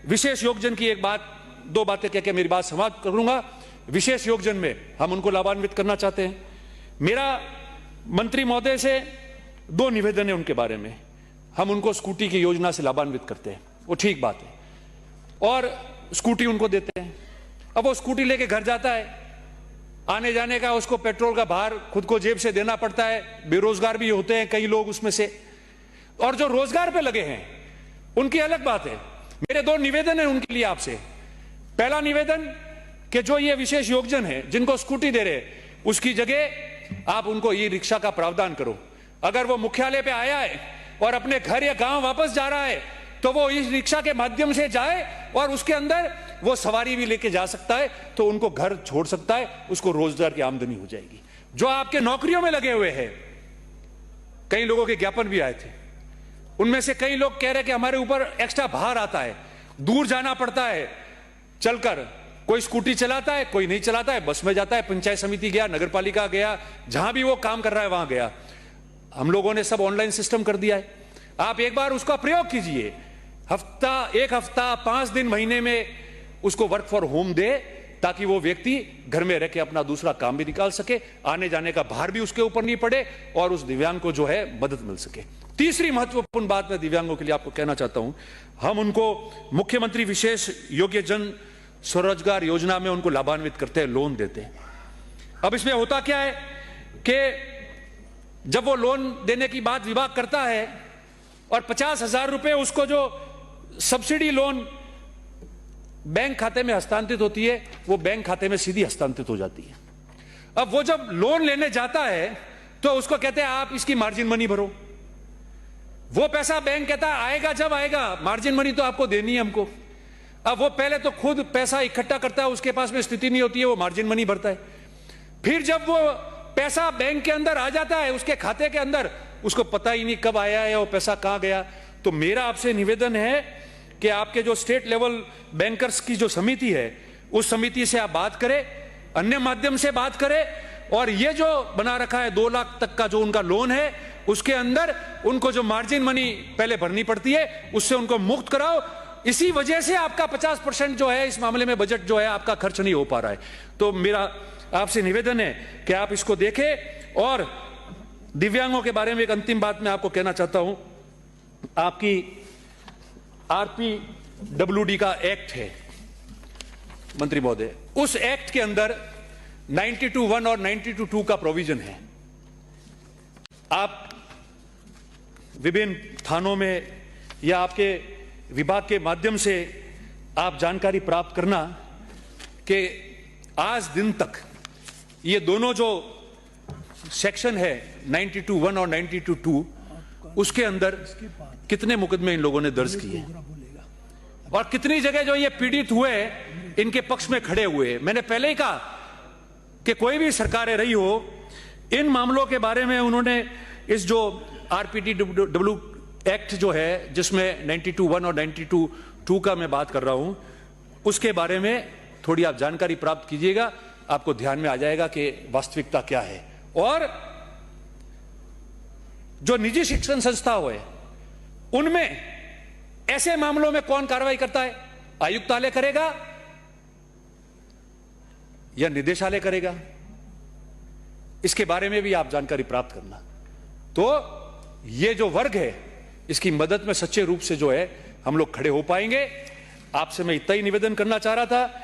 विशेष योगजन की एक बात, दो बातें कह के मेरी बात समाप्त करूंगा। विशेष योगजन में हम उनको लाभान्वित करना चाहते हैं। मेरा मंत्री महोदय से दो निवेदन है उनके बारे में। हम उनको स्कूटी की योजना से लाभान्वित करते हैं, वो ठीक बात है, और स्कूटी उनको देते हैं। अब वो स्कूटी लेके घर जाता है, आने जाने का उसको पेट्रोल का भार खुद को जेब से देना पड़ता है। बेरोजगार भी होते हैं कई लोग उसमें से, और जो रोजगार पे लगे हैं उनकी अलग बात है। मेरे दो निवेदन है उनके लिए आपसे। पहला निवेदन कि जो ये विशेष योगजन है जिनको स्कूटी दे रहे उसकी जगह आप उनको ई रिक्शा का प्रावधान करो। अगर वो मुख्यालय पे आया है और अपने घर या गांव वापस जा रहा है तो वो इस रिक्शा के माध्यम से जाए और उसके अंदर वो सवारी भी लेके जा सकता है, तो उनको घर छोड़ सकता है, उसको रोजगार की आमदनी हो जाएगी। जो आपके नौकरियों में लगे हुए हैं, कई लोगों के ज्ञापन भी आए थे, उनमें से कई लोग कह रहे कि हमारे ऊपर एक्स्ट्रा भार आता है, दूर जाना पड़ता है चलकर। कोई स्कूटी चलाता है, कोई नहीं चलाता है, बस में जाता है, पंचायत समिति गया, नगर पालिका गया, जहां भी वो काम कर रहा है वहां गया। हम लोगों ने सब ऑनलाइन सिस्टम कर दिया है। आप एक बार उसका प्रयोग कीजिए, एक हफ्ता 5 दिन महीने में उसको वर्क फॉर होम दे, ताकि वो व्यक्ति घर में रह के अपना दूसरा काम भी निकाल सके, आने जाने का भार भी उसके ऊपर नहीं पड़े, और उस दिव्यांग को जो है मदद मिल सके। तीसरी महत्वपूर्ण बात मैं दिव्यांगों के लिए आपको कहना चाहता हूं, हम उनको मुख्यमंत्री विशेष योग्य जन स्वरोजगार योजना में उनको लाभान्वित करते हैं, लोन देते हैं। अब इसमें होता क्या है कि जब वो लोन देने की बात विभाग करता है और 50,000 रुपए उसको जो सब्सिडी लोन बैंक खाते में हस्तांतरित होती है, वो बैंक खाते में सीधी हस्तांतरित हो जाती है। अब वो जब लोन लेने जाता है तो उसको कहते हैं आप इसकी मार्जिन मनी भरो। वो पैसा बैंक कहता है आएगा जब आएगा, मार्जिन मनी तो आपको देनी है हमको। अब वो पहले तो खुद पैसा इकट्ठा करता है, उसके पास में स्थिति नहीं होती है, वो मार्जिन मनी भरता है। फिर जब वो पैसा बैंक के अंदर आ जाता है, उसके खाते के अंदर, उसको पता ही नहीं कब आया है, वो पैसा कहां गया। तो मेरा आपसे निवेदन है कि आपके जो स्टेट लेवल बैंकर्स की जो समिति है, उस समिति से आप बात करें, अन्य माध्यम से बात करें, और ये जो बना रखा है 2 लाख तक का जो उनका लोन है, उसके अंदर उनको जो मार्जिन मनी पहले भरनी पड़ती है उससे उनको मुक्त कराओ। इसी वजह से आपका 50% जो है इस मामले में बजट जो है आपका खर्च नहीं हो पा रहा है। तो मेरा आपसे निवेदन है कि आप इसको देखें। और दिव्यांगों के बारे में एक अंतिम बात मैं आपको कहना चाहता हूं। आपकी RPWD का एक्ट है मंत्री महोदय, उस एक्ट के अंदर 92(1) और 92(2) का प्रोविजन है। आप विभिन्न थानों में या आपके विभाग के माध्यम से आप जानकारी प्राप्त करना कि आज दिन तक ये दोनों जो सेक्शन है 92(1) और 92(2), उसके अंदर कितने मुकदमे इन लोगों ने दर्ज किए और कितनी जगह जो ये पीड़ित हुए इनके पक्ष में खड़े हुए। मैंने पहले ही कहा कि कोई भी सरकारें रही हो, इन मामलों के बारे में उन्होंने इस जो RPTW एक्ट जो है, जिसमें 92(1) और 92(2) का मैं बात कर रहा हूं, उसके बारे में थोड़ी आप जानकारी प्राप्त कीजिएगा। आपको ध्यान में आ जाएगा कि वास्तविकता क्या है। और जो निजी शिक्षण संस्था है उनमें ऐसे मामलों में कौन कार्रवाई करता है? आयुक्तालय करेगा या निदेशालय करेगा? इसके बारे में भी आप जानकारी प्राप्त करना। तो ये जो वर्ग है, इसकी मदद में सच्चे रूप से जो है हम लोग खड़े हो पाएंगे। आपसे मैं इतना ही निवेदन करना चाह रहा था